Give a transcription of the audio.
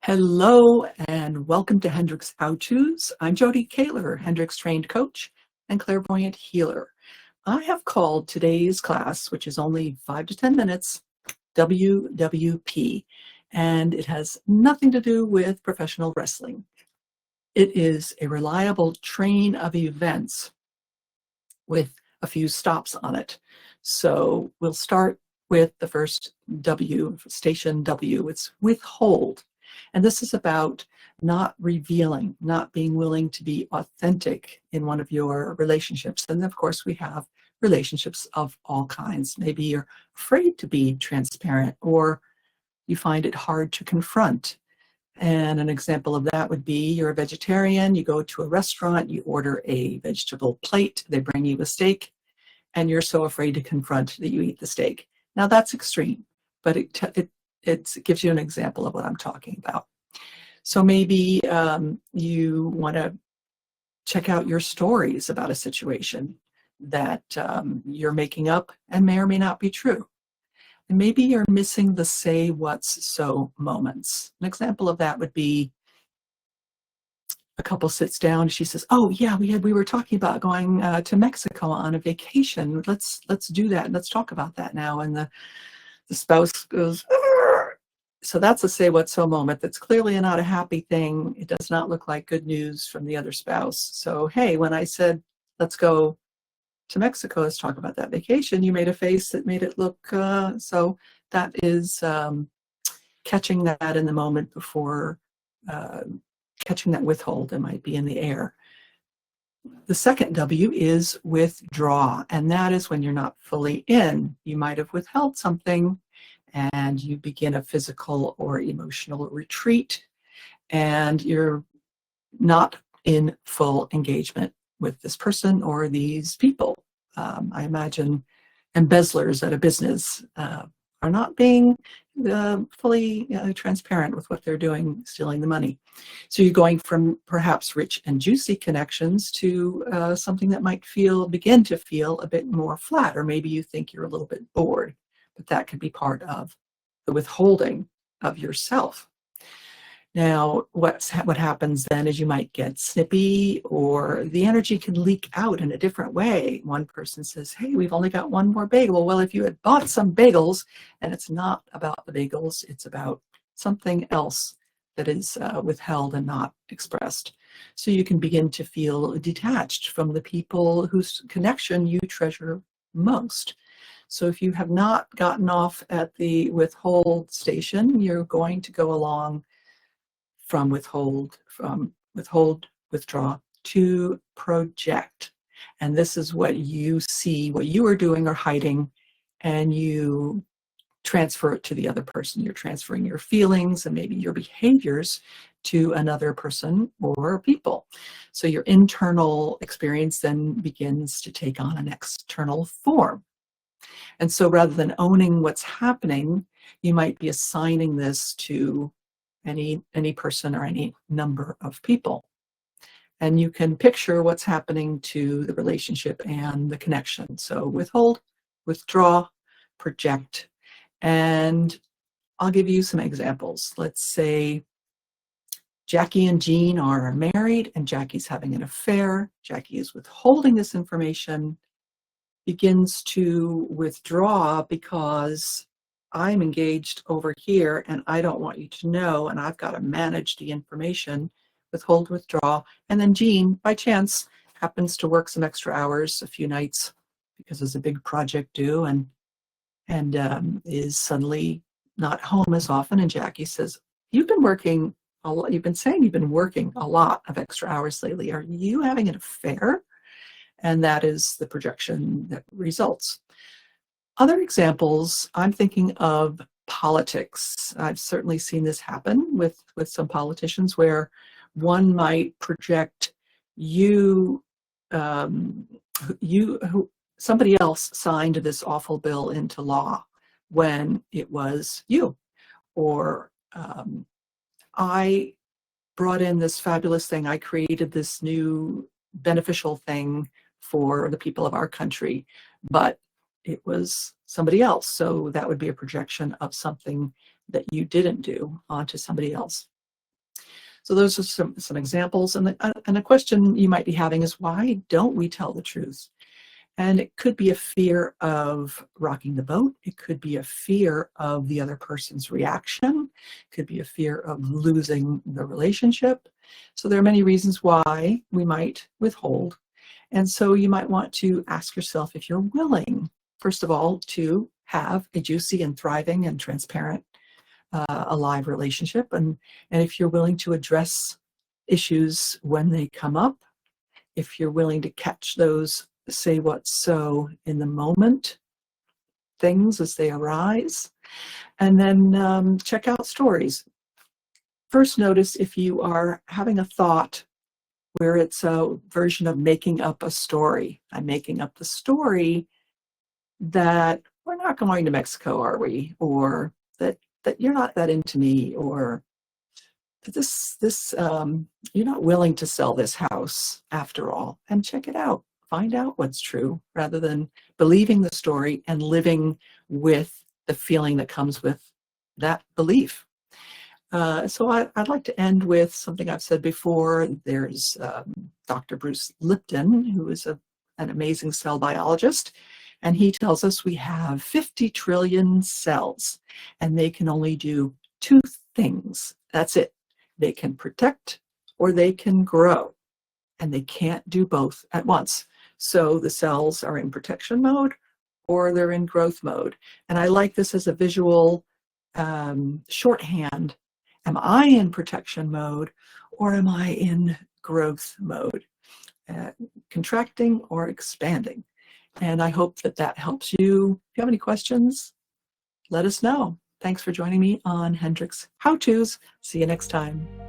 Hello and welcome to Hendricks How-Tos. I'm Jody Kaylor, Hendricks trained coach and clairvoyant healer. I have called today's class, which is only 5 to 10 minutes, W.W.P, and it has nothing to do with professional wrestling. It is a reliable train of events with a few stops on it. So we'll start with the first W, station W. It's withhold. And this is about not revealing, not being willing to be authentic in one of your relationships. And of course, we have relationships of all kinds. Maybe you're afraid to be transparent, or you find it hard to confront. And an example of that would be you're a vegetarian, you go to a restaurant, you order a vegetable plate, they bring you a steak, and you're so afraid to confront that you eat the steak. Now that's extreme, but it gives you an example of what I'm talking about. So maybe you want to check out your stories about a situation that you're making up and may or may not be true. And maybe you're missing the say what's so moments. An example of that would be a couple sits down, she says, "Oh yeah, we were talking about going to Mexico on a vacation. Let's do that. Let's talk about that now." And the spouse goes, "Arr!" So that's a say what so moment. That's clearly not a happy thing. It does not look like good news from the other spouse. So, hey, when I said, let's go to Mexico, let's talk about that vacation, you made a face that made it look, so that is catching that in the moment before catching that withhold. It might be in the air. The second W is withdraw, and that is when you're not fully in. You might have withheld something and you begin a physical or emotional retreat, and you're not in full engagement with this person or these people. I imagine embezzlers at a business are not being fully transparent with what they're doing, stealing the money. So you're going from perhaps rich and juicy connections to something that might begin to feel a bit more flat, or maybe you think you're a little bit bored, but that could be part of the withholding of yourself. Now, what happens then is you might get snippy, or the energy can leak out in a different way. One person says, "Hey, we've only got one more bagel." Well, if you had bought some bagels, and it's not about the bagels, it's about something else that is withheld and not expressed. So you can begin to feel detached from the people whose connection you treasure most. So if you have not gotten off at the withhold station, you're going to go along from withhold, withdraw, to project. And this is what you see, what you are doing or hiding, and you transfer it to the other person. You're transferring your feelings and maybe your behaviors to another person or people. So your internal experience then begins to take on an external form. And so rather than owning what's happening, you might be assigning this to any person or any number of people. And you can picture what's happening to the relationship and the connection. So withhold, withdraw, project. And I'll give you some examples. Let's say Jackie and Jean are married and Jackie's having an affair. Jackie is withholding this information, begins to withdraw because I'm engaged over here and I don't want you to know, and I've got to manage the information. Withhold, withdraw. And then Jean, by chance, happens to work some extra hours a few nights because there's a big project due, and is suddenly not home as often. And Jackie says, "You've been working a lot. You've been saying you've been working a lot of extra hours lately. Are you having an affair?" And that is the projection that results. Other examples, I'm thinking of politics. I've certainly seen this happen with some politicians, where one might project somebody else signed this awful bill into law when it was you, or I brought in this fabulous thing. I created this new beneficial thing for the people of our country, but it was somebody else. So that would be a projection of something that you didn't do onto somebody else. So those are some examples. And a question you might be having is, why don't we tell the truth? And it could be a fear of rocking the boat. It could be a fear of the other person's reaction. It could be a fear of losing the relationship. So there are many reasons why we might withhold. And so you might want to ask yourself if you're willing, first of all, to have a juicy and thriving and transparent, alive relationship. And if you're willing to address issues when they come up, if you're willing to catch those say what's so in the moment things as they arise, and then check out stories. First, notice if you are having a thought where it's a version of making up a story. I'm making up the story that we're not going to Mexico, are we? Or that you're not that into me, or this you're not willing to sell this house after all. And check it out. Find out what's true rather than believing the story and living with the feeling that comes with that belief. So I'd like to end with something I've said before. There's Dr. Bruce Lipton, who is an amazing cell biologist, and he tells us we have 50 trillion cells, and they can only do two things. That's it. They can protect or they can grow, and they can't do both at once. So the cells are in protection mode or they're in growth mode. And I like this as a visual shorthand. Am I in protection mode or am I in growth mode? Contracting or expanding? And I hope that helps you. If you have any questions, let us know. Thanks for joining me on Hendricks How-Tos. See you next time.